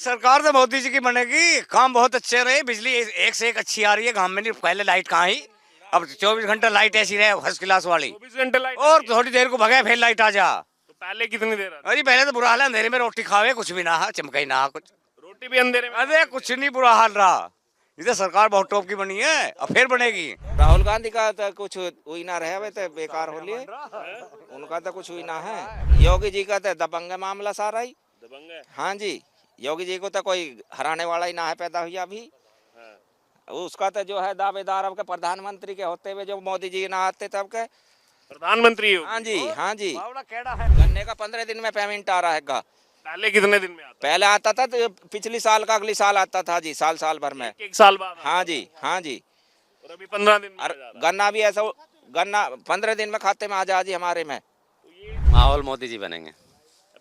सरकार तो मोदी जी की बनेगी, काम बहुत अच्छे रहे, बिजली एक से एक अच्छी आ रही है गांव में। नहीं पहले लाइट कहाँ ही, अब 24 घंटा लाइट ऐसी रहे फर्स्ट क्लास वाली। 24 घंटे लाइट और थोड़ी देर को भगे फिर लाइट आ जा। तो पहले कितनी देर आती? अरे पहले तो बुरा हाल है, अंधेरे में रोटी खावे कुछ भी ना हा, चमकाई ना हा कुछ। रोटी भी अंधेरे में अरे कुछ नहीं बुरा हाल रहा। इधर सरकार बहुत टॉप की बनी है, अब फिर बनेगी। राहुल गांधी का तो कुछ हुई ना रहे, अबे तो बेकार हो लिए उनका तो कुछ हुई ना है। योगी जी का तो दबंग मामला सारा ही दबंग है। हाँ जी, योगी जी को तो कोई हराने वाला ही ना है पैदा हुआ अभी। उसका तो जो है दावेदार अब के प्रधानमंत्री के होते हुए जो मोदी जी ना आते तब के प्रधानमंत्री हो? हाँ जी हाँ जी। बावड़ा केड़ा है। गन्ने का 15 दिन में पेमेंट आ रहा है का। पहले कितने दिन में आता? पहले आता था तो पिछली साल का अगली साल आता था जी, साल साल भर में। एक साल बाद आता? हाँ जी हाँ जी। और अभी 15 दिन में आ और जा रहा है। गन्ना भी ऐसा, गन्ना 15 दिन में खाते में आ जा जी हमारे में। माहौल मोदी जी बनेंगे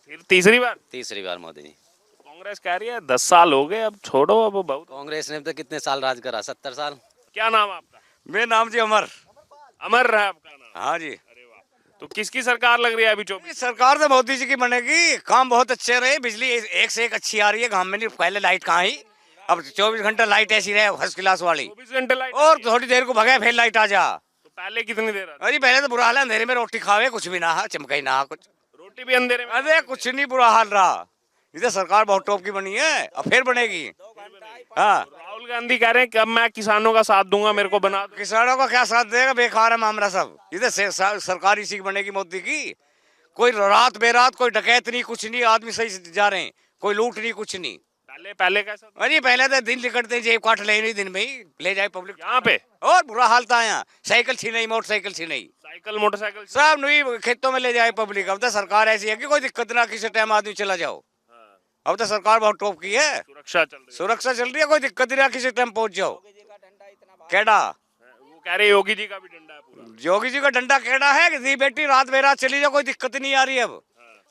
फिर तीसरी बार? तीसरी बार मोदी जी। कांग्रेस कह रही है 10 साल हो गए, अब छोड़ो, अब बहुत। कांग्रेस ने तो कितने साल राज करा, 70 साल। क्या नाम आपका? मेरा नाम जी अमर। अमर है आपका नाम? हाँ जी। अरे वाह, तो किसकी सरकार लग रही है अभी 24? सरकार तो मोदी जी की बनेगी, काम बहुत अच्छे रहे, बिजली एक से एक अच्छी आ रही है गांव में। नहीं पहले लाइट कहाँ ही, अब 24 घंटा लाइट ऐसी रहे फर्स्ट क्लास वाली। 24 घंटे लाइट और थोड़ी देर को भगे फिर लाइट आ जा। तो पहले कितनी देर आती? अरे पहले तो बुरा हाल है, अंधेरे में रोटी खावे कुछ भी ना हा, चमकाई ना हा कुछ। रोटी भी अंधेरे में? अरे कुछ नहीं बुरा हाल रहा। इधर सरकार बहुत टॉप की बनी है, अब फिर बनेगी। हाँ, राहुल गांधी कह रहे हैं कि अब मैं किसानों का साथ दूंगा, मेरे को बना दो। किसानों का क्या साथ देगा, बेकार है मामला सब। इधर सरकार इसी की बनेगी मोदी की। कोई रात बेरात कोई डकैत नहीं, कुछ नहीं, आदमी सही से जा रहे हैं, कोई लूट नहीं, कुछ नहीं। पहले पहले कैसा था? अरे पहले तो दिन निकलते जेब काट ले नहीं, दिन में ही ले जाए पब्लिक यहाँ पे और बुरा हाल था। यहाँ साइकिल छीनई, मोटरसाइकिल छीनई, साइकिल मोटरसाइकिल सब नहीं खेतों में ले जाए पब्लिक। अब तो सरकार ऐसी है कि कोई दिक्कत ना, किसी टाइम आदमी चला जाओ। अब तो सरकार बहुत टॉप की है, सुरक्षा चल रही सुरक्षा चल रही है, कोई दिक्कत नहीं, किसी टाइम पहुंच जाओ। केड़ा है। वो कह रहे हैं योगी जी का भी डंडा है पूरा। योगी जी का डंडा केड़ा है कि दी बेटी रात बेरात चली जाओ, कोई दिक्कत नहीं आ रही अब।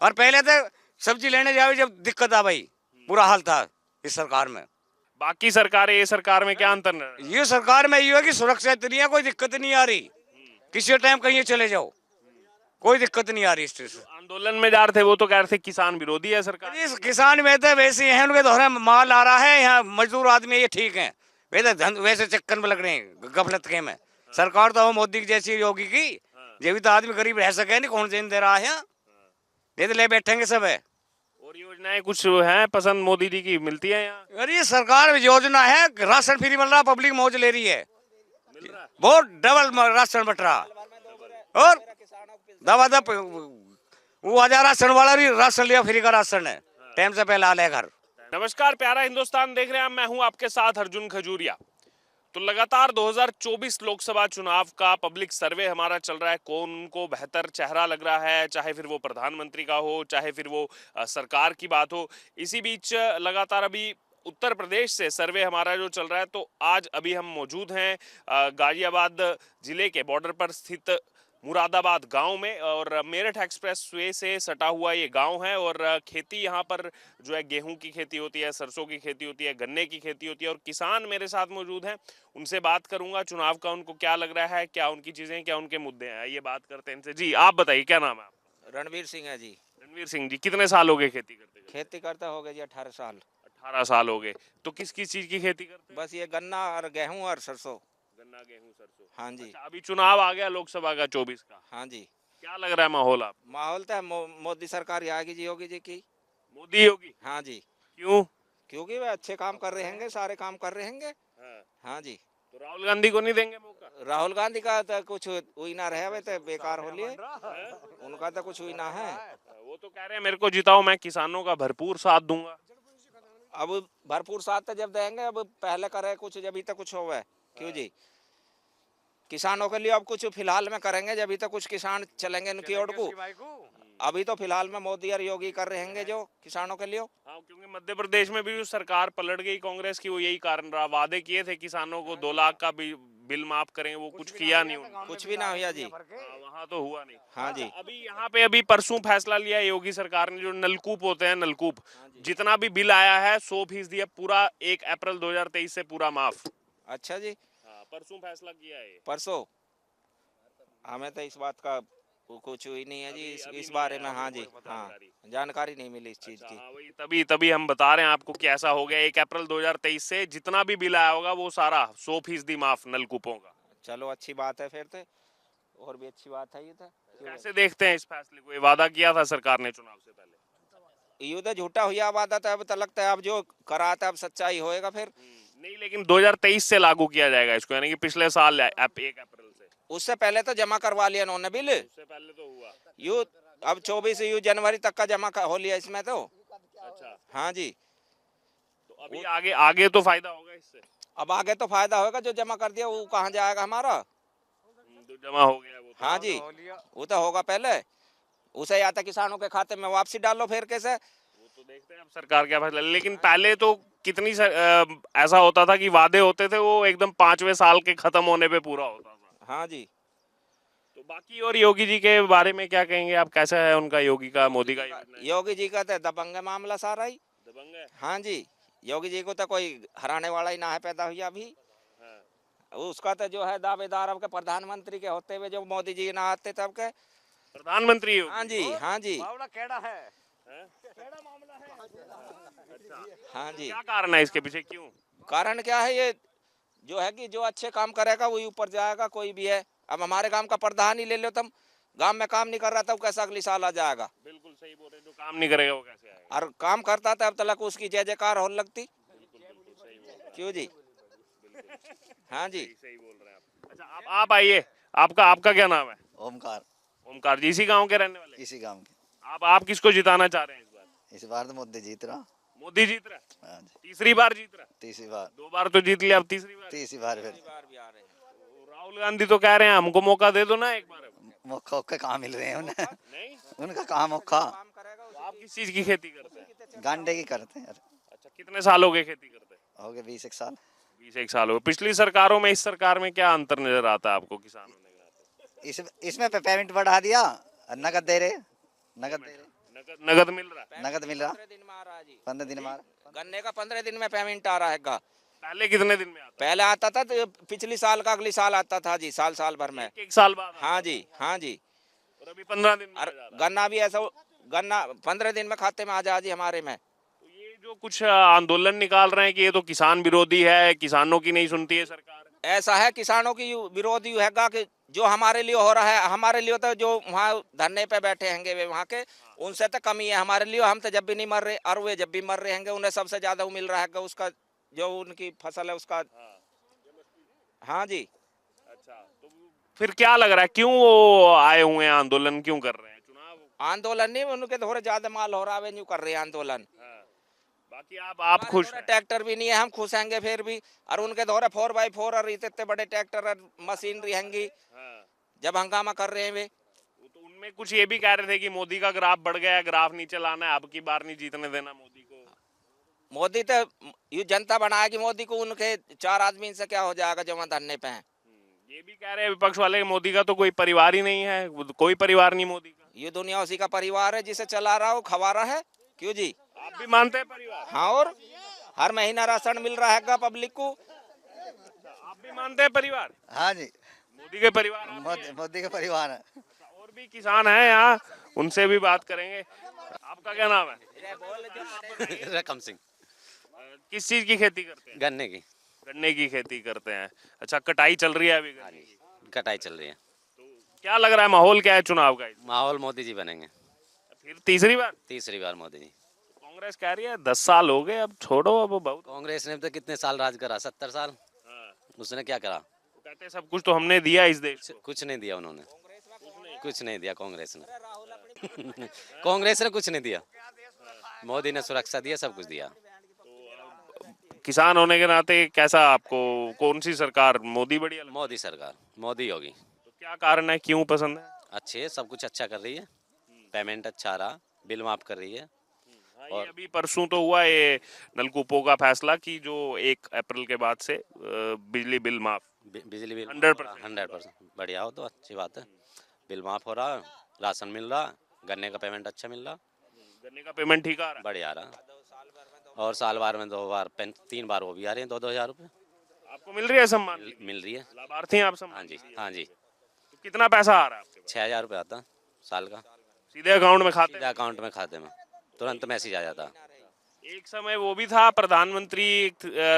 और पहले तो सब्जी लेने जाओ जब दिक्कत आ भाई, बुरा हाल था इस सरकार में। बाकी सरकारें, ये सरकार में क्या अंतर है? ये सरकार में ये है कि सुरक्षा इतनी है, कोई दिक्कत नहीं आ रही, किसी टाइम कहीं चले जाओ, कोई दिक्कत नहीं आ रही। इस आंदोलन में जा रहे थे वो तो कह रहे थे किसान विरोधी है सरकार। इस किसान में तो वैसे हैं, उनके दोहरे माल आ रहा है, यहाँ मजदूर आदमी ये ठीक है, वैसे चक्कर में लग रहे हैं, गफलत के में। सरकार तो हो मोदी की जैसी, योगी की, ये भी तो आदमी गरीब रह सके नहीं, कौन देन दे रहा है यहाँ, ये तो ले बैठेंगे सब है। और योजनाएं कुछ हैं पसंद मोदी जी की, मिलती है यहाँ? अरे ये सरकार योजना है, राशन फ्री मिल रहा, पब्लिक मौज ले रही है, बहुत डबल राशन बट रहा। और दबा दब वो 1000 राशन वाला भी राशन लिया, फ्री का राशन है, टाइम से पहले आ ले घर। नमस्कार, प्यारा हिंदुस्तान देख रहे हैं, मैं हूं आपके साथ अर्जुन खजूरिया। तो लगातार 2024 लोकसभा चुनाव का पब्लिक सर्वे हमारा चल रहा है, कौन उनको बेहतर चेहरा लग रहा है, चाहे फिर वो प्रधानमंत्री का हो, चाहे फिर वो सरकार की बात हो। इसी बीच लगातार अभी उत्तर प्रदेश से सर्वे हमारा जो चल रहा है, तो आज अभी हम मौजूद हैं गाजियाबाद जिले के बॉर्डर पर स्थित मुरादाबाद गांव में, और मेरठ एक्सप्रेस वे से सटा हुआ ये गांव है। और खेती यहाँ पर जो है गेहूं की खेती होती है, सरसों की खेती होती है, गन्ने की खेती होती है। और किसान मेरे साथ मौजूद हैं, उनसे बात करूंगा चुनाव का उनको क्या लग रहा है, क्या उनकी चीजें, क्या उनके मुद्दे हैं, ये बात करते हैं इनसे। जी आप बताइए, क्या नाम है आपका? रणवीर सिंह है जी। रणवीर सिंह जी, कितने साल हो गए खेती करते हुए? खेती करता हो गया जी 18 साल। 18 साल हो गए। तो किस किस चीज की खेती करते हैं? बस ये गन्ना और गेहूं और सरसों। गन्ना, गेहूं, सरसों। हाँ जी। अच्छा, अभी चुनाव आ गया लोकसभा का 24 का, हाँ जी। क्या लग रहा है माहौल आप? माहौल तो मोदी सरकार ही आएगी जी, योगी जी की। मोदी योगी? हाँ जी, क्यों? क्योंकि वे अच्छे काम कर रहे हैं, सारे काम कर रहे हैं। हाँ जी। तो राहुल गांधी को नहीं देंगे मौका? राहुल गांधी का तो कुछ हुई ना रहे, अबे तो बेकार हो लिए उनका तो कुछ हुई ना है। वो तो कह रहे हैं मेरे को जिताओ, मैं किसानों का भरपूर साथ दूंगा। अब भरपूर साथ तो जब देंगे, अब पहले करे कुछ जब तक कुछ होवे। क्यों जी, किसानों के लिए अब कुछ फिलहाल में करेंगे, जब तक कुछ किसान चलेंगे उनकी ओर को। अभी तो फिलहाल में मोदी और योगी कर रहे हैं जो किसानों के लिए। हाँ, क्योंकि मध्य प्रदेश में भी जो सरकार पलट गई कांग्रेस की, वो यही कारण रहा। वादे किए थे किसानों को 2 लाख का बिल माफ करेंगे, वो कुछ किया नहीं उन्होंने। कुछ भी ना हुआ जी। वहाँ तो हुआ नहीं। हाँ जी। अभी यहाँ पे अभी परसों फैसला लिया है योगी सरकार ने, जो नलकूप होते हैं, नलकूप, जितना भी बिल आया है 100% अब पूरा 1 अप्रैल 2023 से पूरा माफ। अच्छा जी। परसों फैसला किया है। परसों हमें तो इस बात का वो कुछ हुई नहीं है जी अभी- इस अभी नहीं बारे आया में। हाँ आपको जी, कोई हाँ, जानकारी? जानकारी नहीं मिली इस चीज अच्छा, की। हाँ, वही तभी तभी हम बता रहे हैं आपको कि ऐसा हो गया 1 अप्रैल 2023 से जितना भी बिल आया होगा वो सारा 100% माफ नलकूपों का। चलो अच्छी बात है फिर तो, और भी अच्छी बात है ये तो। कैसे देखते हैं इस फैसले को? ये वादा किया था सरकार ने चुनाव से पहले। ये तो झूठा हुआ वादा था, अब तो लगता है अब जो करा था अब सच्चाई होएगा फिर। नहीं, लेकिन 2023 से लागू किया जाएगा इसको, यानी कि पिछले साल 1 अप्रैल से। उससे पहले तो जमा करवा लिया उन्होंने बिल। उससे पहले तो हुआ। यू अब 24 यू जनवरी तक का जमा हो लिया इसमें तो। अच्छा, हाँ जी, तो अभी आगे आगे तो फायदा होगा इससे। अब आगे तो फायदा होगा, जो जमा कर दिया वो कहाँ जाएगा हमारा। जो जमा हो गया वो तो। हाँ जी, वो तो होगा पहले, उसे या तो किसानों के खाते में वापसी डालो फिर कैसे। वो तो देखते हैं अब सरकार क्या फैसला। लेकिन पहले तो ऐसा होता था कि वादे होते थे वो एकदम 5वें साल के खत्म होने पे पूरा होता था। हाँ जी, तो बाकी और योगी जी के बारे में क्या कहेंगे आप? कैसा है उनका, योगी का, मोदी का योजना? योगी जी का तो दबंग है मामला सारा ही। दबंग है। हाँ जी, योगी जी को तो कोई हराने वाला ही ना है पैदा हुआ अभी। हाँ। उसका तो जो है दावेदार अब के प्रधानमंत्री के होते हुए जो मोदी जी ना आते तब के। प्रधानमंत्री योगी। हाँ जी, हाँ जी, मामला केड़ा है। हैं? हाँ जी। क्या कारण है इसके पीछे, क्यों? कारण क्या है, ये जो है कि जो अच्छे काम करेगा वही ऊपर जाएगा, कोई भी है। अब हमारे गांव का प्रधान ही ले लो तुम, गांव में काम नहीं कर रहा था वो कैसा अगली साल आ जाएगा। बिल्कुल सही बोल रहे हैं, जो काम नहीं करेगा वो कैसे आएगा? और काम करता था अब तक उसकी जय जयकार होने लगती। क्यों जी? हाँ जी, सही बोल रहे हैं आप। अच्छा, आप आइए, आपका आपका क्या नाम है? ओमकार, ओमकार जी, इसी गांव के रहने वाले? इसी गांव के। आप किसको जिताना चाह रहे हैं इस बार? इस बार तो मोदी जीत रहा। मोदी जीत रहा है? हाँ जी, तीसरी बार जीत रहा है? तीसरी बार, 2 बार तो जीत लिया, अब तीसरी बार? तीसरी बार फिर। तो राहुल गांधी तो कह रहे हैं हमको मौका दे दो ना एक बार। मौका उक्का कहाँ मिल रहे हैं उन्हें? नहीं, उनका कहाँ मौका? तो आप किस चीज की खेती करते हैं? गांडे की करते हैं यार। अच्छा, कितने साल हो गए खेती करते हैं? हो गए 20 साल। 20 साल हो गए। पिछली सरकारों में इस सरकार में क्या अंतर नजर आता है आपको किसानों ने? इसमें पेमेंट बढ़ा दिया, नगद दे रहे, नगद दे रहे, नगद मिल रहा है? नगद मिल रहा। 15 दिन में आ रहा है जी। 15 दिन मार। गन्ने का 15 दिन में पेमेंट आ रहा है। पहले कितने दिन में आता पहले आता था तो पिछली साल का अगली साल आता था जी, साल भर में। एक साल बाद आता हाँ जी, हाँ जी। है। और अभी 15 दिन में आ और जा रहा है। गन्ना भी ऐसा, गन्ना 15 दिन में खाते में आ जा जी हमारे में। तो ये जो कुछ आंदोलन निकाल रहे हैं कि ये तो किसान विरोधी है, किसानों की नहीं सुनती है सरकार। ऐसा है, किसानों की विरोधी हैगा कि जो हमारे लिए हो रहा है, हमारे लिए तो जो वहाँ धरने पे बैठे हैंगे वे वहाँ के, उनसे तो कमी है हमारे लिए। हम तो जब भी नहीं मर रहे और वे जब भी मर रहे हैंगे, उन्हें सबसे ज्यादा वो मिल रहा है उसका जो उनकी फसल है उसका। हाँ जी, अच्छा, तो फिर क्या लग रहा है, क्यों वो आए हुए हैं, आंदोलन क्यों कर रहे हैं? चुनाव। आंदोलन नहीं, उनके थोड़े ज्यादा माल हो रहा है वे कर रहे हैं आंदोलन। हाँ। बाकी आप खुश हमारे हैं? ट्रैक्टर भी नहीं है, हम खुश हैंगे फिर भी। और उनके दौरे 4x4 और इतने बड़े ट्रैक्टर और मशीनरी हैंगी हाँ। जब हंगामा कर रहे हैं वे। वो तो उनमें कुछ ये भी कह रहे थे कि मोदी का ग्राफ बढ़ गया, ग्राफ नीचे लाना है, अब की बार नहीं जीतने देना मोदी को। मोदी तो ये जनता बनाएगी मोदी को, उनके 4 आदमी से क्या हो जाएगा जो वहाँ धरने पे हैं। ये भी कह रहे हैं विपक्ष वाले मोदी का तो कोई परिवार ही नहीं है, कोई परिवार नहीं मोदी का। ये दुनिया उसी का परिवार है, जिसे चला रहा हो खवा रहा है। क्यों जी? आप भी मानते हैं परिवार? हाँ, और हर महीना राशन मिल रहा है पब्लिक को। आप भी मानते हैं परिवार? हाँ जी, मोदी के परिवार आप भी हैं? मोदी का परिवार है। और भी किसान हैं यहाँ, उनसे भी बात करेंगे। आपका क्या नाम है? रकम सिंह। किस चीज की खेती करते हैं? गन्ने की। गन्ने की खेती करते हैं। अच्छा, कटाई चल रही है अभी गन्ने की? कटाई चल रही है। क्या लग रहा है, माहौल क्या है चुनाव का? माहौल मोदी जी बनेंगे। फिर तीसरी बार? तीसरी बार मोदी जी। कांग्रेस कह रही है 10 साल हो गए, अब छोड़ो, अब बहुत। कांग्रेस ने तो कितने साल राज करा, 70 साल। हाँ। उसने क्या करा? कहते हैं सब कुछ तो हमने दिया इस देश को। कुछ नहीं दिया उन्होंने, कुछ नहीं दिया कांग्रेस ने। कांग्रेस ने कुछ नहीं दिया, मोदी ने सुरक्षा दिया, सब कुछ दिया। किसान होने के नाते कैसा आपको, कौन सी सरकार, मोदी बढ़िया लगती मोदी सरकार, मोदी होगी। है? तो क्या कारण है, क्यों पसंद है? अच्छे है, सब कुछ अच्छा कर रही है, पेमेंट अच्छा रहा, बिल माफ कर रही है। हाँ, ये अभी परसों तो हुआ ये नलकूपों का फैसला कि जो 1 अप्रैल के बाद से बिजली बिल माफ। बिजली बिल 100%। 100% बढ़िया हो तो अच्छी बात है। बिल माफ हो रहा, राशन मिल रहा, गन्ने का पेमेंट अच्छा मिल रहा, गन्ने का पेमेंट ठीक आ रहा बढ़िया आ रहा। और साल भर में 2 बार 3 बार वो भी आ रहे हैं, 2-2 हज़ार रुपये है? आपको मिल रही है सम्मान? मिल रही है। लाभार्थी हैं आप सम्मान? हाँ जी, हाँ जी। तो कितना पैसा आ रहा है आपके पास? 6,000 रुपये आता। साल का। सीधे अकाउंट में खाते सीधा अकाउंट में, खाते में तुरंत मैसेज आ जाता। एक समय वो भी था प्रधानमंत्री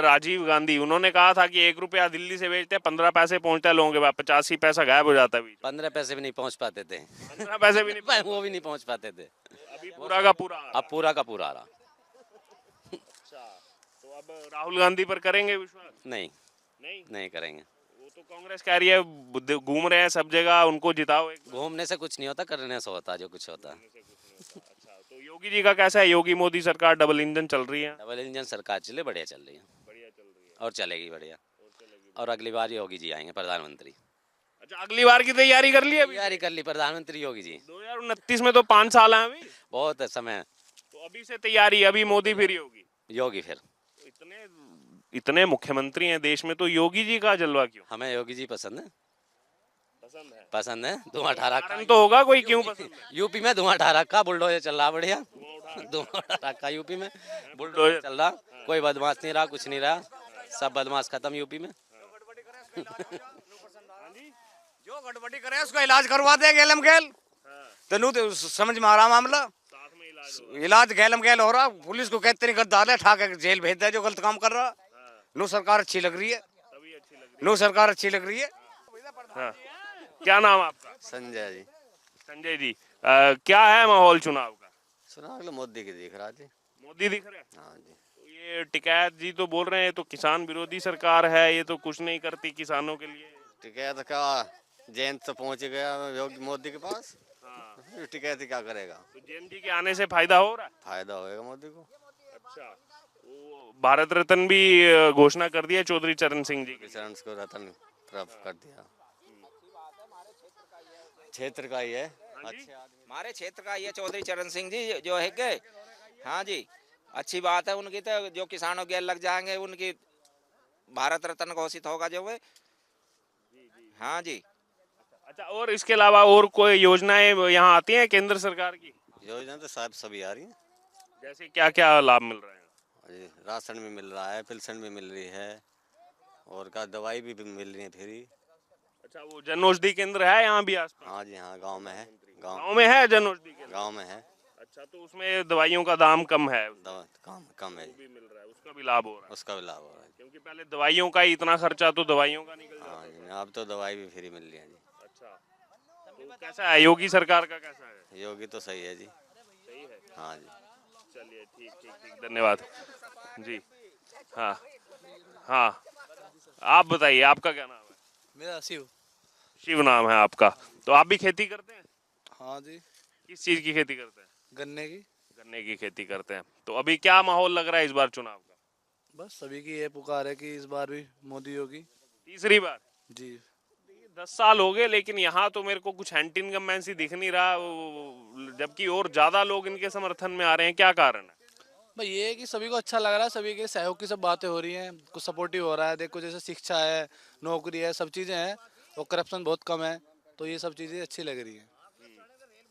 राजीव गांधी, उन्होंने कहा था कि 1 रुपया दिल्ली से भेजते हैं 15 पैसे पहुंचता है लोगों के पास, 85 पैसा गायब हो जाता है बीच 15 पैसे भी नहीं पहुंच पाते थे। 15 पैसे भी नहीं। वो भी नहीं पहुंच पाते थे। अभी पूरा का पूरा। अब पूरा का पूरा आ रहा। अच्छा, तो अब राहुल गांधी पर करेंगे विश्वास? नहीं, नहीं, नहीं करेंगे। वो तो कांग्रेस कह रही है घूम रहे हैं सब जगह, उनको जिताओ एक। घूमने से कुछ नहीं होता, करने से होता जो कुछ होता। अच्छा, तो योगी जी का कैसा है? योगी मोदी सरकार डबल इंजन चल रही है। डबल इंजन सरकार चले, बढ़िया चल रही है। बढ़िया चल रही है और चलेगी बढ़िया। और अगली बार योगी जी आएंगे प्रधानमंत्री। अच्छा, अगली बार की तैयारी कर ली अभी? तैयारी कर ली प्रधानमंत्री योगी जी। 2029 में तो 5 साल हैं अभी, बहुत समय। तो अभी से तैयारी, अभी मोदी फिर योगी। योगी फिर। तो इतने मुख्यमंत्री हैं देश में, तो योगी जी का जलवा क्यों? हमें योगी जी पसंद है। पसंद है। पसंद है। धुआं उठा रखा कारण तो होगा कोई, क्यों पसंद है? यूपी में, धुआं उठा रखा, बुलडोजर चल रहा बढ़िया। धुआं उठा रखा यूपी में, बुलडोजर चल रहा, कोई बदमाश नहीं रहा, कुछ नहीं रहा, सब बदमाश खत्म यूपी में। जो गड़बड़ी करे उसका इलाज करवा दे गेलम गेल, तो नू तो समझ में आ रहा मामला। इलाज गेलम गेल हो रहा, पुलिस को कहते नहीं कर डाले, ठा के जेल भेज दे जो गलत काम कर रहा। नू सरकार अच्छी लग रही है, नू सरकार अच्छी लग रही है। हाँ। क्या नाम आपका? संजय जी। संजय जी, क्या है माहौल चुनाव का? सुना मोदी की दिख रहा जी। मोदी दिख रहे हैं? हाँ जी। तो ये टिकैत जी तो बोल रहे हैं तो किसान विरोधी सरकार है, ये तो कुछ नहीं करती किसानों के लिए। टिकैत का जयंत तो पहुंच गया योगी मोदी के पास। हाँ। टिकैत क्या करेगा? तो जैन जी के आने से फायदा हो रहा है? फायदा होएगा मोदी को। अच्छा, वो भारत रत्न भी घोषणा कर दिया चौधरी चरण सिंह जी की। किसान को रतन प्राप्त कर दिया। क्षेत्र का ही है। अच्छे आदमी हमारे क्षेत्र का ये चौधरी चरण सिंह जी जो है के, हाँ जी, अच्छी बात है उनकी, तो जो किसानों के लग जाएंगे उनकी भारत रत्न घोषित होगा जो है। हाँ जी। अच्छा, और इसके अलावा और कोई योजनाएं यहाँ आती हैं केंद्र सरकार की? योजना तो साहब सभी आ रही है। जैसे क्या क्या लाभ मिल रहे हैं? जी, राशन भी मिल रहा है, पेंशन भी मिल रही है, और का दवाई भी मिल रही है फ्री। अच्छा, वो जन औषधि केंद्र है यहाँ भी आसपास? हाँ जी, हाँ गांव में है। गाँव में है जन औषधि केंद्र? गांव में है। अच्छा, तो उसमें दवाइयों का दाम कम है? दवा कम है। भी मिल रहा है, उसका भी लाभ हो रहा है? उसका भी लाभ हो रहा है। क्योंकि पहले दवाइयों का ही इतना खर्चा, तो दवाइयों का निकल जाता हाँ जी, अब तो दवाई भी फ्री मिल रही है जी। है। अच्छा, तो कैसा है योगी सरकार का, कैसा है? योगी तो सही है जी। सही है। हाँ जी। चलिए, ठीक ठीक ठीक, धन्यवाद जी। हाँ हाँ, आप बताइए, आपका क्या नाम है? मेरा शिव। शिव नाम है आपका। तो आप भी खेती करते हैं? हाँ जी। किस चीज की खेती करते हैं? गन्ने की। गन्ने की खेती करते हैं। तो अभी क्या माहौल लग रहा है इस बार चुनाव का? बस सभी की ये पुकार है कि इस बार भी मोदी योगी। तीसरी बार? जी। 10 साल हो गए, लेकिन यहाँ तो मेरे को कुछ एंटी इनकम्बेंसी दिख नहीं रहा, जबकि और ज्यादा लोग इनके समर्थन में आ रहे हैं। क्या कारण है? भाई ये है कि सभी को अच्छा लग रहा है, सभी के सहयोग की सब बातें हो रही हैं, कुछ सपोर्टिव हो रहा है। देखो जैसे शिक्षा है, नौकरी है, सब चीज़ें हैं, और करप्शन बहुत कम है, तो ये सब चीज़ें अच्छी लग रही हैं।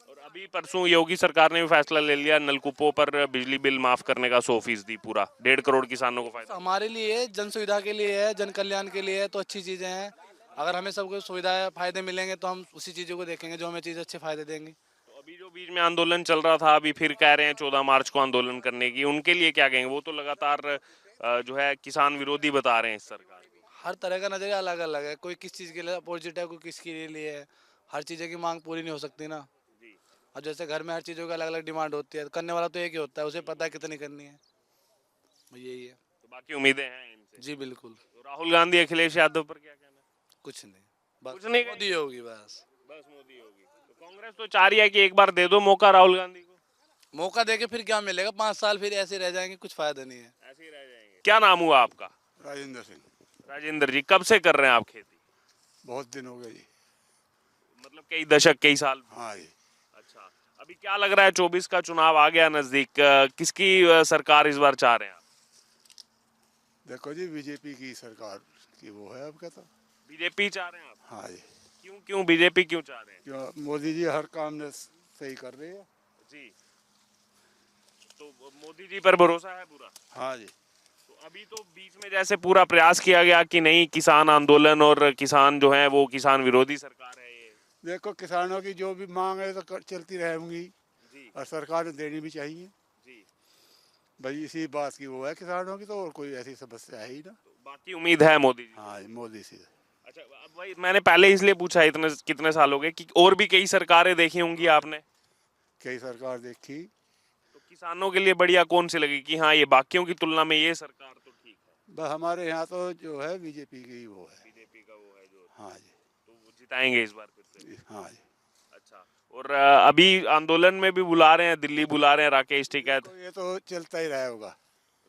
और अभी परसों योगी सरकार ने भी फैसला ले लिया नलकूपों पर बिजली बिल माफ करने का, 100% पूरा 1.5 करोड़ किसानों को फायदा। हमारे लिए जन सुविधा के लिए है, जन कल्याण के लिए है, तो अच्छी चीज़ें हैं। अगर हमें सबको सुविधाएं फायदे मिलेंगे तो हम उसी चीज़ों को देखेंगे जो हमें चीज़ अच्छे फायदे देंगी। तो अभी जो बीच में आंदोलन चल रहा था, अभी फिर कह रहे हैं 14 मार्च को आंदोलन करने की, उनके लिए क्या कहेंगे? वो तो लगातार जो है किसान विरोधी बता रहे हैं इस सरकार को। हर तरह का नजरिया अलग अलग है, कोई किस चीज़ के लिए अपोजिट है, कोई किसके लिए है। हर चीज़ें की मांग पूरी नहीं हो सकती ना। अब जैसे घर में हर चीज़ों की अलग अलग डिमांड होती है, करने वाला तो एक ही होता है, उसे पता है कितनी करनी है। यही है। तो बाकी उम्मीदें हैं इनसे? जी बिल्कुल। तो राहुल गांधी, अखिलेश यादव पर क्या कहना है? कुछ नहीं, बस कुछ नहीं मोदी होगी बस। बस मोदी होगी। तो कांग्रेस तो चाह रही है कि एक बार दे दो मौका राहुल गांधी को। मौका देके फिर क्या मिलेगा? 5 साल फिर ऐसे रह जाएंगे, कुछ फायदा नहीं है। ऐसे ही रह जाएंगे। क्या नाम हुआ आपका? राजेंद्र सिंह। राजेंद्र जी, कब से कर रहे हैं आप खेती? बहुत दिन हो गए जी। मतलब कई दशक, कई साल? हाँ जी। अच्छा, अभी क्या लग रहा है, 24 का चुनाव आ गया नजदीक, किसकी सरकार इस बार चाह रहे हैं आप? देखो जी, बीजेपी की सरकार की वो है अब क्या तो। बीजेपी चाह रहे हैं आप? हाँ जी। क्यों क्यों बीजेपी क्यों चाह रहे हैं? क्यों? मोदी जी हर काम ने सही कर रहे हैं। जी, तो मोदी जी पर भरोसा है पूरा? हाँ जी। तो अभी तो बीच में जैसे पूरा प्रयास किया गया कि नहीं, किसान आंदोलन और किसान जो है वो किसान विरोधी सरकार है ये। देखो किसानों की जो भी मांग है तो चलती रहेंगी जी और सरकार ने देनी भी चाहिए। जी। भाई इसी बात की वो है किसानों की, तो और कोई ऐसी समस्या है ही ना। तो बाकी उम्मीद है मोदी जी। हाँ मोदी से। अच्छा अब भाई मैंने पहले इसलिए पूछा इतने कितने साल हो गए कि और भी कई सरकारें देखी होंगी आपने, कई सरकार देखी। तो किसानों के लिए बढ़िया कौन सी लगी कि हाँ ये बाकियों की तुलना में ये सरकार तो ठीक है? बस हमारे यहाँ तो जो है बीजेपी की वो है। बीजेपी का वो है जो, हाँ जी। तो वो जिताएंगे इस बार फिर से। हाँ जी। अच्छा और अभी आंदोलन में भी बुला रहे हैं, दिल्ली बुला रहे हैं राकेश टिकैत, तो ये तो चलता ही रहेगा।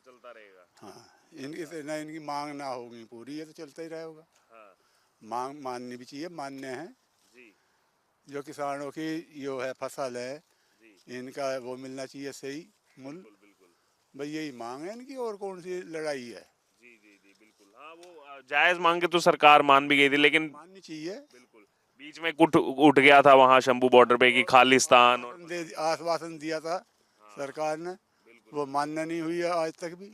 चलता रहेगा। हाँ इनकी से ना इनकी मांग ना होगी पूरी, ये तो चलता ही रहेगा। हाँ मांग माननी भी चाहिए, मान्य है। जी जो किसानों की यो है फसल है, जी इनका वो मिलना चाहिए सही मूल्य। बिल्कुल बिल्कुल भाई यही मांग है इनकी, और कौन सी लड़ाई है। जी जी जी बिल्कुल। हाँ वो जायज मांगे तो सरकार मान भी गई थी, लेकिन माननी चाहिए। बिल्कुल बीच में कुछ उठ गया था वहाँ शंभू बॉर्डर पे कि खालिस्तान और आश्वासन दिया था सरकार ने, वो मान्य नहीं हुई है आज तक भी।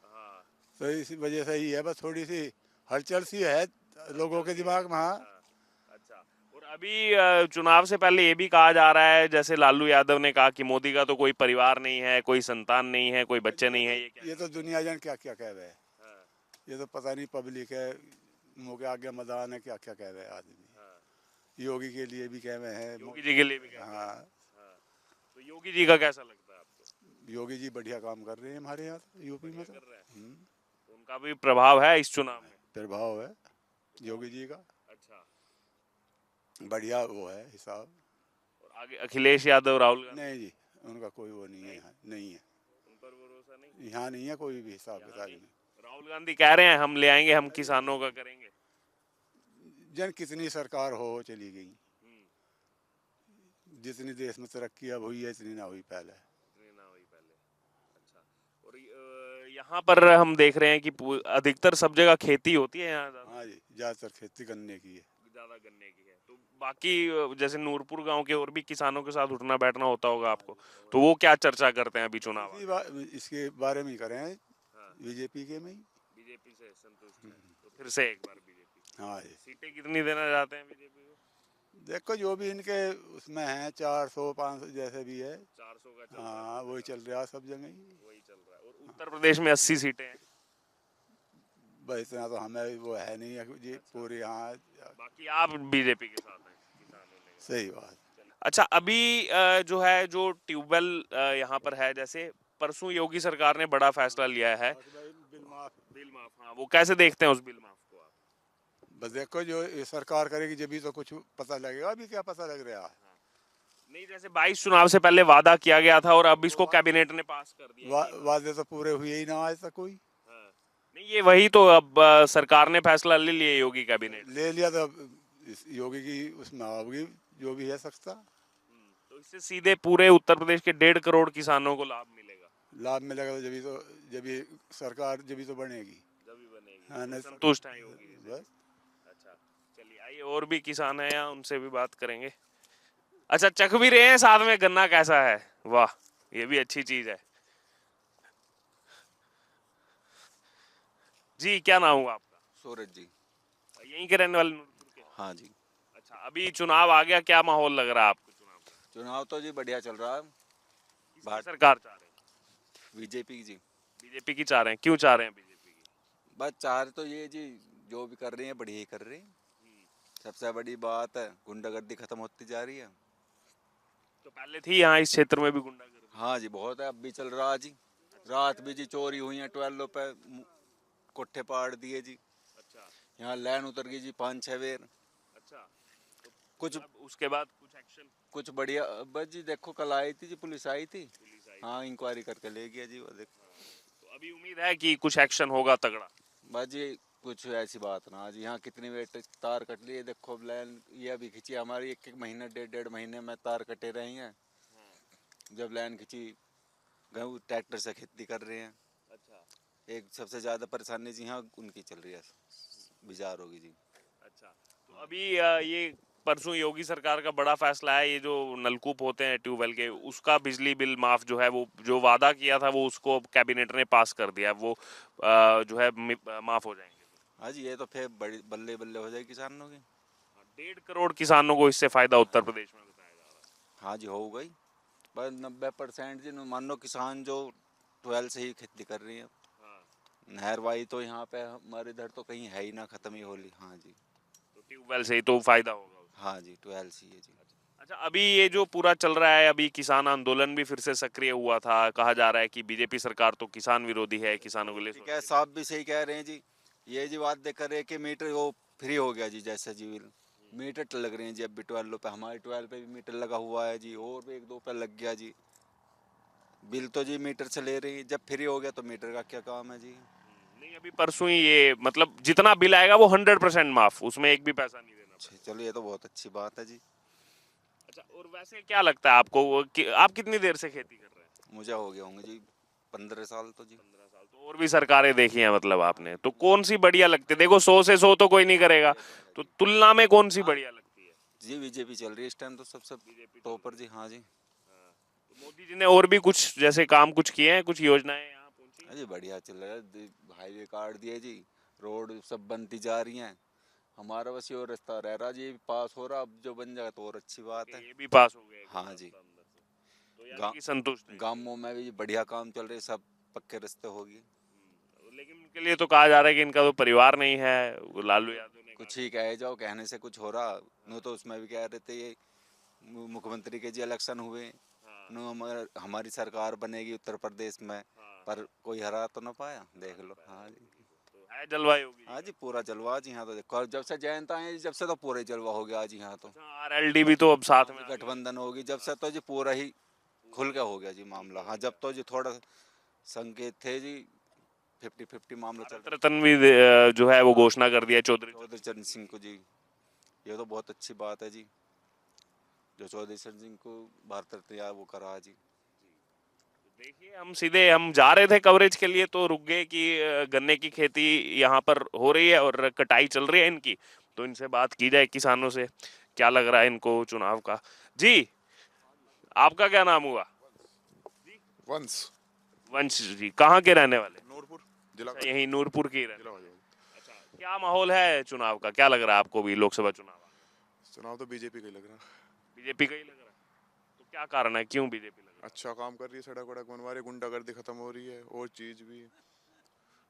हाँ तो इसी वजह से ही है, बस थोड़ी सी हलचल सी है लोगों के दिमाग में। हाँ अच्छा और अभी चुनाव से पहले ये भी कहा जा रहा है, जैसे लालू यादव ने कहा कि मोदी का तो कोई परिवार नहीं है, कोई संतान नहीं है, कोई बच्चे नहीं है, ये क्या? ये तो दुनिया जान क्या क्या कह रहे हैं। हाँ, ये तो पता नहीं पब्लिक है, मुँह के आगे मैदान है, क्या क्या कह रहे हैं आदमी। हाँ। योगी के लिए भी कह रहे हैं। योगी जी के लिए भी कह रहे हैं। हाँ हाँ। तो योगी जी का कैसा लगता है आपको? योगी जी बढ़िया काम कर रहे हैं हमारे यहाँ तो, यूपी में तो। कर रहे हैं? तो उनका भी प्रभाव है इस चुनाव में? प्रभाव है योगी जी का, अच्छा बढ़िया वो है हिसाब। और आगे अखिलेश यादव, राहुल गांधी, नहीं जी, उनका कोई वो नहीं है यहाँ, नहीं है उन पर भरोसा नहीं? यहाँ, नहीं है कोई भी हिसाब किताब नहीं। राहुल गांधी कह रहे हैं हम ले आएंगे, हम किसानों का करेंगे। जन कितनी सरकार हो चली गई, जितनी देश में तरक्की अब हुई है इतनी ना हुई पहले। नहीं ना हुई पहले। अच्छा और यहाँ पर हम देख रहे हैं कि अधिकतर सब जगह खेती होती है यहाँ ज्यादा? हाँ जी, ज़्यादातर खेती गन्ने की है। ज्यादा गन्ने की है। तो बाकी जैसे नूरपुर गांव के और भी किसानों के साथ उठना बैठना होता होगा आपको, तो वो क्या चर्चा करते हैं अभी चुनाव? इसके बारे में ही करें बीजेपी के में ही। बीजेपी से संतुष्ट है तो फिर से एक बार बीजेपी। हाँ जी। सीटें कितनी देना चाहते हैं बीजेपी को? देखो जो भी इनके उसमें है 400-500 जैसे भी है। 400 का चल रहा है। हाँ वही चल रहा है सब जगह ही। वही चल रहा है। और उत्तर प्रदेश में 80 सीटें हैं। बस इतना तो हमें वो है नहीं है जी पूरी। हाँ बाकी आप बीजेपी के साथ हैं किसानों ने? सही बात। अच्छा अभी जो है जो ट्यूबवेल यहाँ पर है, जैसे परसों योगी सरकार ने बड़ा फैसला लिया है बिल माफ। बिल माफ। हाँ वो कैसे देखते हैं उस बिल माफ को आप? बस देखो जो ये सरकार करेगी जब भी तो कुछ पता लगेगा, अभी क्या पता लग रहा है। नहीं जैसे 22 चुनाव से पहले वादा किया गया था और अब इसको कैबिनेट ने पास कर दिया। वादे तो पूरे हुए ही ना आज तक कोई। हाँ। नहीं ये वही तो अब सरकार ने फैसला ले लिया, योगी कैबिनेट ले लिया तो योगी की उसमें होगी जो भी है सस्ता। तो इससे सीधे पूरे उत्तर प्रदेश के 1.5 करोड़ किसानों को लाभ मिलेगा। लाभ मिलेगा तो जब भी सरकार जब भी तो बनेगी। जब भी बनेगी। हाँ, नहीं, संतुष्ट है योगी जी से? बस अच्छा चलिए आइए और भी किसान हैं यहाँ, उनसे भी बात करेंगे। अच्छा चख भी रहे हैं साथ में गन्ना, कैसा है? वाह ये भी अच्छी चीज है। जी क्या नाम हुआ आपका? सूरज जी। यहीं के रहने वाले नूरपुर के? हाँ जी। अच्छा अभी चुनाव आ गया, क्या माहौल लग रहा है आपको चुनाव का? चुनाव तो जी बढ़िया चल रहा है। किसकी सरकार चाह रहे हैं? बीजेपी की जी। बीजेपी की चाह रहे हैं, क्यों चाह रहे हैं बीजेपी की? बस चाह रहे तो ये जी जो भी कर रही है बढ़िया ही कर रही है। सबसे बड़ी बात है गुंडागर्दी खत्म होती जा रही है। तो पहले थी यहाँ इस क्षेत्र में भी गुंडागर्दी? हाँ जी बहुत है, अब भी चल रहा है जी। रात भी जी चोरी हुई है, 12 पे कोठे पाड़ दिए जी। अच्छा यहाँ लाइन उतर गई जी 5-6 बेर। अच्छा तो कुछ उसके बाद कुछ एक्शन? कुछ बढ़िया बस जी देखो कल आई थी जी, पुलिस आई थी। हाँ इंक्वायरी करके ले गया जी वो देखो। तो अभी उम्मीद है कि कुछ एक्शन होगा तगड़ा? बस जी कुछ ऐसी बात ना जी, यहाँ कितनी वेट तार कट लिए देखो, लाइन ये अभी खींची हमारी 1-1 महीने 1.5 महीने में तार कटे रही हैं। जब लाइन खींची गेहूँ ट्रैक्टर से खेती कर रहे हैं। अच्छा एक सबसे ज़्यादा परेशानी जी यहाँ उनकी चल रही है, बिजार होगी जी। अच्छा तो अभी ये परसों योगी सरकार का बड़ा फैसला है, ये जो नलकूप होते हैं ट्यूबवेल के, उसका बिजली बिल माफ जो है, वो जो वादा किया था वो उसको कैबिनेट ने पास कर दिया, वो जो है माफ हो जाएंगे। हाँ जी ये तो फिर बड़ी बल्ले बल्ले हो जाएगी किसानों की। 1.5 करोड़ किसानों को इससे फायदा उत्तर प्रदेश में बताया जा रहा है। हाँ जी हो गई, पर 90% जी मान लो किसान जो 12 से ही खेती कर रही है। नहरवाई तो यहाँ पे हमारे इधर तो कहीं है ही ना, खत्म ही होली। हाँ जी, तो ट्यूबवेल से ही तो फायदा होगा। हाँ जी 12 से ही है जी। अच्छा, अभी ये जो पूरा चल रहा है, अभी किसान आंदोलन भी फिर से सक्रिय हुआ था, कहा जा रहा है कि बीजेपी सरकार तो किसान विरोधी है, किसानों के लिए ठीक है, साहब भी सही कह रहे हैं जी। ये जी बात देख रहे हैं कि मीटर वो फ्री हो गया जी, जैसे जी मीटर लग रहे हैं जी अब भी 12 पे, हमारे 12 पे भी मीटर लगा हुआ है जी, और भी 1-2 पे लग गया जी। बिल तो जी मीटर से ले रही है, जब फ्री हो गया तो मीटर का क्या काम है जी। नहीं, अभी परसों ही ये मतलब जितना बिल आएगा वो 100% माफ, उसमें एक भी पैसा नहीं देना। चलो ये तो बहुत अच्छी बात है जी। अच्छा, और वैसे क्या लगता है आपको कि आप कितनी देर से खेती कर रहे हैं? मुझे हो गया होंगे जी 15 साल तो जी। 15 साल। तो और भी सरकारें देखी हैं मतलब आपने, तो कौन सी बढ़िया लगती है? देखो 100 से 100 तो कोई नहीं करेगा, तो तुलना में कौन सी बढ़िया लगती है? जी बीजेपी चल रही है इस टाइम तो सबसे टॉपर जी। हाँ जी, तो मोदी जी ने और भी कुछ जैसे काम कुछ किए हैं, कुछ योजनाएं यहाँ पहुंची हैं? जी बढ़िया चल रहा है, हाईवे काट दिए जी, रोड सब बनती जा रही हैं। हमारा बस ये रास्ता रह रहा जी, पास हो रहा, अब जो बन जाए तो और अच्छी बात है। ये भी पास हो गए हाँ जी, तो यानी कि संतुष्ट हैं। गांवों में भी बढ़िया काम चल रहे, सब पक्के रास्ते होगी। लेकिन उनके लिए तो कहा जा रहा है कि इनका तो परिवार नहीं है, वो लालू यादव ने कुछ ही कहे जाओ, कहने से कुछ हो रहा नो, तो उसमें भी कह रहे थे ये मुख्यमंत्री के जी इलेक्शन हुए नो, हमारी सरकार बनेगी उत्तर प्रदेश में, पर कोई हरा तो ना पाया, देख लो। हाँ जी, तो है जलवायु होगी। हाँ जी पूरा जलवा जी यहाँ तो देखो, जब से जयंत आए जब से तो पूरा ही जलवा हो गया आज यहाँ तो। आरएलडी भी तो अब साथ में गठबंधन होगी जब से तो जी पूरा ही खुल के हो गया जी मामला। हाँ जब तो जी थोड़ा संकेत थे जी, 50-50 मामला चल रहा। रतन भी जो है वो घोषणा कर दिया चौधरी चरण सिंह को जी, ये तो बहुत अच्छी बात है जी, जो चौधरी चरण सिंह को भारत रत्न या वो करा जी। देखिए, हम जा रहे थे कवरेज के लिए तो रुक गए कि गन्ने की खेती यहाँ पर हो रही है और कटाई चल रही है इनकी, तो इनसे बात की जाए किसानों से, क्या लग रहा है इनको चुनाव का। जी, आपका क्या नाम हुआ? वंश वंश जी, कहाँ के रहने वाले? नूरपुर जिला अच्छा, यही नूरपुर की रहने। जिला हो जाएगा। अच्छा, क्या माहौल है चुनाव का, क्या लग रहा है आपको भी लोकसभा चुनाव? चुनाव तो बीजेपी का ही लग रहा है। बीजेपी का ही लग रहा है, तो क्या कारण है, क्यों बीजेपी लग रहा है? अच्छा काम कर रही है, सड़क वड़क बनवा रही है, गुंडागर्दी खत्म हो रही है, और चीज भी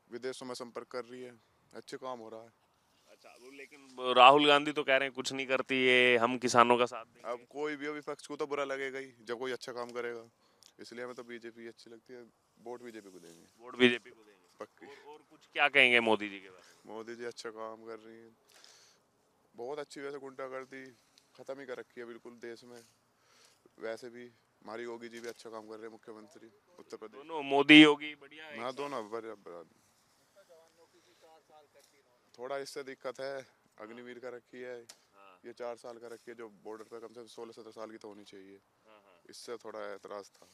विदेशों में संपर्क कर रही है, अच्छे काम हो रहा है। अच्छा, वो लेकिन राहुल गांधी तो कह रहे हैं कुछ नहीं करती है, हम किसानों का साथ देंगे। अब कोई भी विपक्ष को तो बुरा लगेगा ही जब कोई अच्छा काम करेगा, इसलिए हमें तो बीजेपी अच्छी लगती है, वोट बीजेपी को देंगे वोट बीजेपी को देंगे। पक्की। और कुछ क्या कहेंगे मोदी जी के बारे में? मोदी जी अच्छा काम कर रही है, बहुत अच्छी, वैसे गुंडागर्दी खत्म ही कर रखी है बिल्कुल देश में। वैसे भी हमारी योगी जी भी अच्छा काम कर रहे हैं, मुख्यमंत्री उत्तर प्रदेश। दोनों मोदी योगी बढ़िया है। हाँ दोनों बराबर। थोड़ा इससे दिक्कत है, अग्निवीर का रखी है, ये 4 साल का रखी है, जो बॉर्डर पे कम से कम 16-17 साल की तो होनी चाहिए, इससे थोड़ा एतराज था।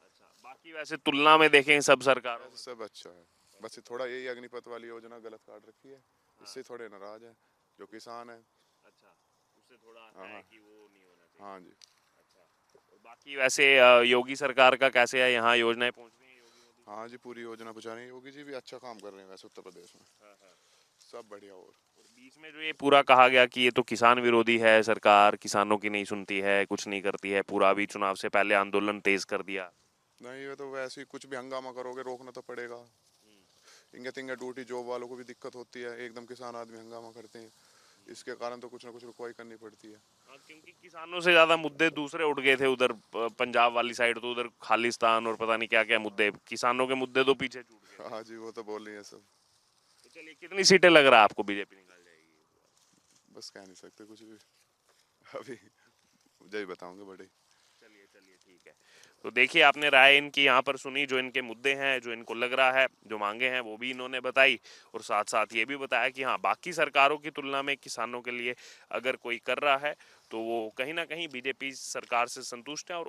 अच्छा, बाकी वैसे तुलना में देखें सब सरकारों वैसे सब अच्छा है, बस ये थोड़ा यही अग्निपथ वाली योजना गलत काट रखी है, इससे थोड़े नाराज है जो किसान है। अच्छा, उससे थोड़ा हाँ, है कि वो नहीं होना चाहिए। हाँ जी। अच्छा, और बाकी वैसे योगी सरकार का कैसे है, यहाँ योजनाएं पहुंच रही हैं योगी मोदी? हाँ जी पूरी योजना पहुँचा रही है, योगी जी भी अच्छा काम कर रहे हैं वैसे उत्तर प्रदेश में, सब बढ़िया। और बीच में जो ये पूरा कहा गया कि ये तो किसान विरोधी है सरकार, किसानों की नहीं सुनती है, कुछ नहीं करती है, पूरा भी चुनाव से पहले आंदोलन तेज कर दिया। नहीं ये तो वैसे ही कुछ भी हंगामा करोगे रोकना तो पड़ेगा, इंगे तिंगे ड्यूटी जॉब वालों को भी दिक्कत होती है, एकदम किसान आदमी हंगामा करते हैं, इसके कारण तो कुछ ना कुछ रुकवाई करनी पड़ती है। हाँ, क्योंकि किसानों से ज्यादा मुद्दे दूसरे उठ गए थे उधर पंजाब वाली साइड, तो उधर खालिस्तान और पता नहीं क्या क्या मुद्दे, किसानों के मुद्दे तो पीछे छूट गए। हाँ जी वो तो बोल रही है सब। तो चलिए, कितनी सीटें लग रहा है आपको बीजेपी निकाल जाएगी? बस कह नहीं सकते कुछ भी, अभी मुझे ही बताऊंगे बड़े। चलिए चलिए, ठीक है। तो देखिए, आपने राय इनकी यहाँ पर सुनी, जो इनके मुद्दे हैं, जो इनको लग रहा है, जो मांगे हैं वो भी इन्होंने बताई, और साथ साथ ये भी बताया कि हाँ, बाकी सरकारों की तुलना में किसानों के लिए अगर कोई कर रहा है तो वो कहीं ना कहीं बीजेपी सरकार से संतुष्ट है, और